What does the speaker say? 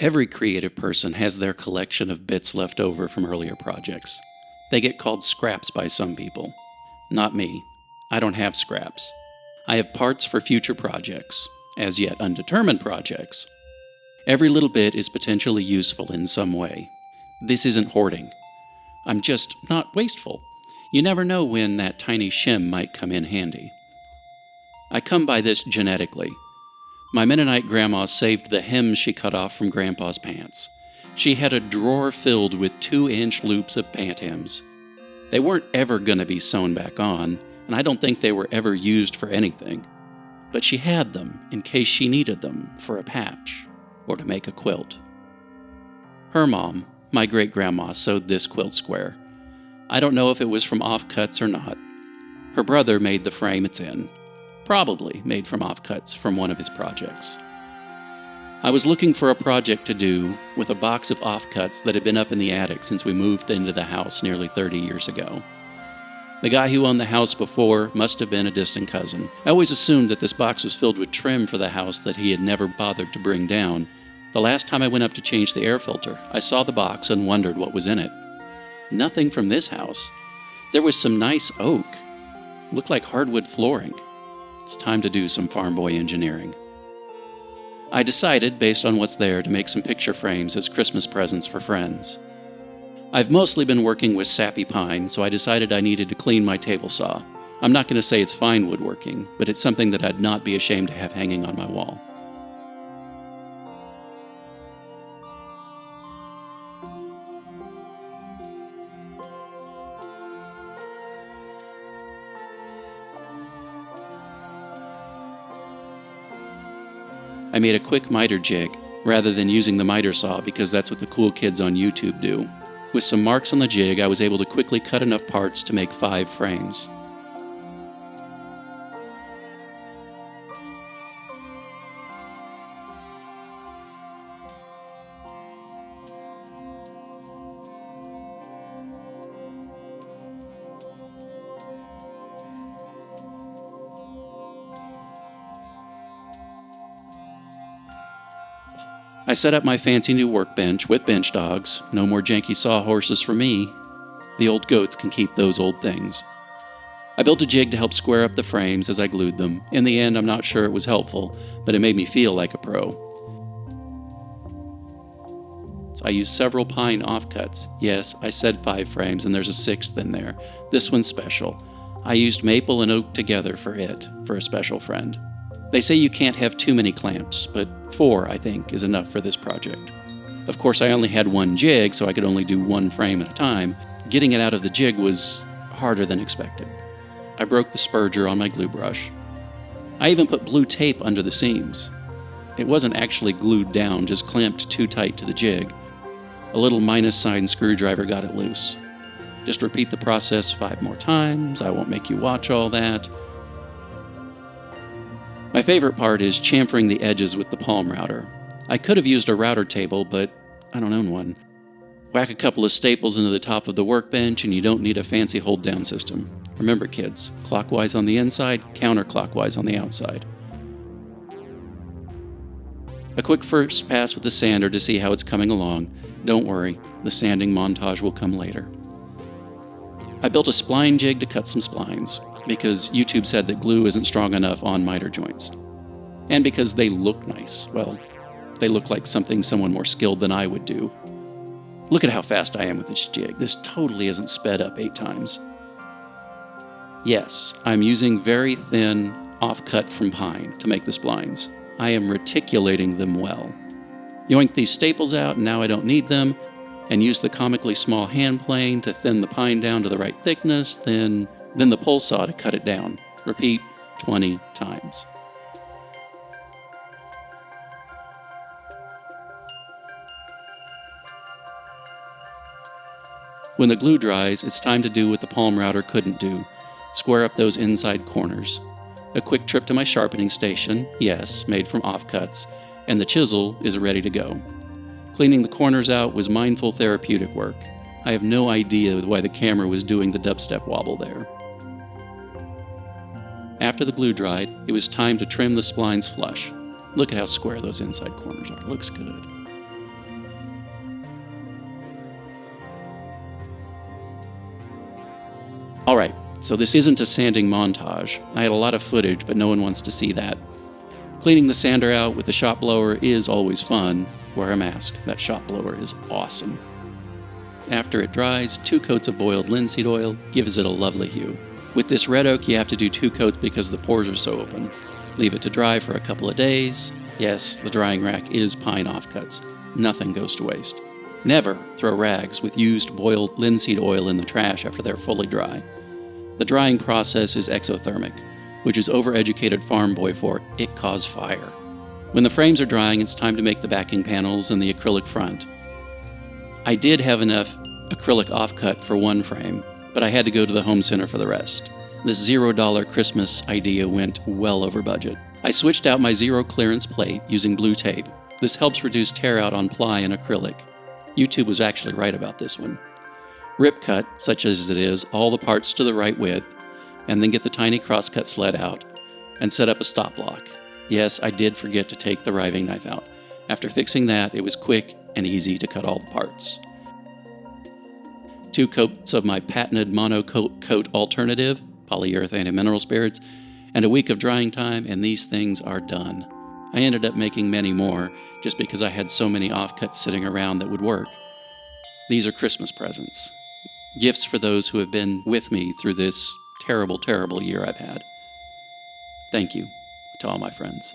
Every creative person has their collection of bits left over from earlier projects. They get called scraps by some people. Not me. I don't have scraps. I have parts for future projects, as yet undetermined projects. Every little bit is potentially useful in some way. This isn't hoarding. I'm just not wasteful. You never know when that tiny shim might come in handy. I come by this genetically. My Mennonite grandma saved the hems she cut off from Grandpa's pants. She had a drawer filled with 2-inch loops of pant hems. They weren't ever going to be sewn back on, and I don't think they were ever used for anything. But she had them in case she needed them for a patch or to make a quilt. Her mom, my great-grandma, sewed this quilt square. I don't know if it was from offcuts or not. Her brother made the frame it's in. Probably made from offcuts from one of his projects. I was looking for a project to do with a box of offcuts that had been up in the attic since we moved into the house nearly 30 years ago. The guy who owned the house before must have been a distant cousin. I always assumed that this box was filled with trim for the house that he had never bothered to bring down. The last time I went up to change the air filter, I saw the box and wondered what was in it. Nothing from this house. There was some nice oak. Looked like hardwood flooring. It's time to do some farm boy engineering. I decided, based on what's there, to make some picture frames as Christmas presents for friends. I've mostly been working with sappy pine, so I decided I needed to clean my table saw. I'm not going to say it's fine woodworking, but it's something that I'd not be ashamed to have hanging on my wall. I made a quick miter jig, rather than using the miter saw because that's what the cool kids on YouTube do. With some marks on the jig, I was able to quickly cut enough parts to make 5 frames. I set up my fancy new workbench with bench dogs. No more janky sawhorses for me. The old goats can keep those old things. I built a jig to help square up the frames as I glued them. In the end, I'm not sure it was helpful, but it made me feel like a pro. So I used several pine offcuts. Yes, I said 5 frames, and there's a 6th in there. This one's special. I used maple and oak together for a special friend. They say you can't have too many clamps, but 4, I think, is enough for this project. Of course, I only had 1 jig, so I could only do 1 frame at a time. Getting it out of the jig was harder than expected. I broke the spurger on my glue brush. I even put blue tape under the seams. It wasn't actually glued down, just clamped too tight to the jig. A little minus sign screwdriver got it loose. Just repeat the process 5 more times. I won't make you watch all that. My favorite part is chamfering the edges with the palm router. I could have used a router table, but I don't own one. Whack a couple of staples into the top of the workbench and you don't need a fancy hold-down system. Remember, kids, clockwise on the inside, counterclockwise on the outside. A quick first pass with the sander to see how it's coming along. Don't worry, the sanding montage will come later. I built a spline jig to cut some splines, because YouTube said that glue isn't strong enough on miter joints. And because they look nice. Well, they look like something someone more skilled than I would do. Look at how fast I am with this jig. This totally isn't sped up 8 times. Yes, I'm using very thin offcut from pine to make the splines. I am reticulating them well. Yoink these staples out, and now I don't need them, and use the comically small hand plane to thin the pine down to the right thickness, then the pole saw to cut it down. Repeat 20 times. When the glue dries, it's time to do what the palm router couldn't do. Square up those inside corners. A quick trip to my sharpening station, yes, made from offcuts, and the chisel is ready to go. Cleaning the corners out was mindful therapeutic work. I have no idea why the camera was doing the dubstep wobble there. After the glue dried, it was time to trim the splines flush. Look at how square those inside corners are. Looks good. Alright, so this isn't a sanding montage. I had a lot of footage, but no one wants to see that. Cleaning the sander out with the shop blower is always fun. Wear a mask. That shop blower is awesome. After it dries, 2 coats of boiled linseed oil gives it a lovely hue. With this red oak, you have to do 2 coats because the pores are so open. Leave it to dry for a couple of days. Yes, the drying rack is pine offcuts. Nothing goes to waste. Never throw rags with used boiled linseed oil in the trash after they're fully dry. The drying process is exothermic, which is overeducated farm boy for it cause fire. When the frames are drying, it's time to make the backing panels and the acrylic front. I did have enough acrylic offcut for 1 frame, but I had to go to the home center for the rest. This $0 Christmas idea went well over budget. I switched out my zero clearance plate using blue tape. This helps reduce tear out on ply and acrylic. YouTube was actually right about this one. Rip cut, such as it is, all the parts to the right width, and then get the tiny crosscut sled out and set up a stop block. Yes, I did forget to take the riving knife out. After fixing that, it was quick and easy to cut all the parts. 2 coats of my patented monocoat alternative, polyurethane and mineral spirits, and a week of drying time, and these things are done. I ended up making many more, just because I had so many offcuts sitting around that would work. These are Christmas presents. Gifts for those who have been with me through this terrible, terrible year I've had. Thank you to all my friends.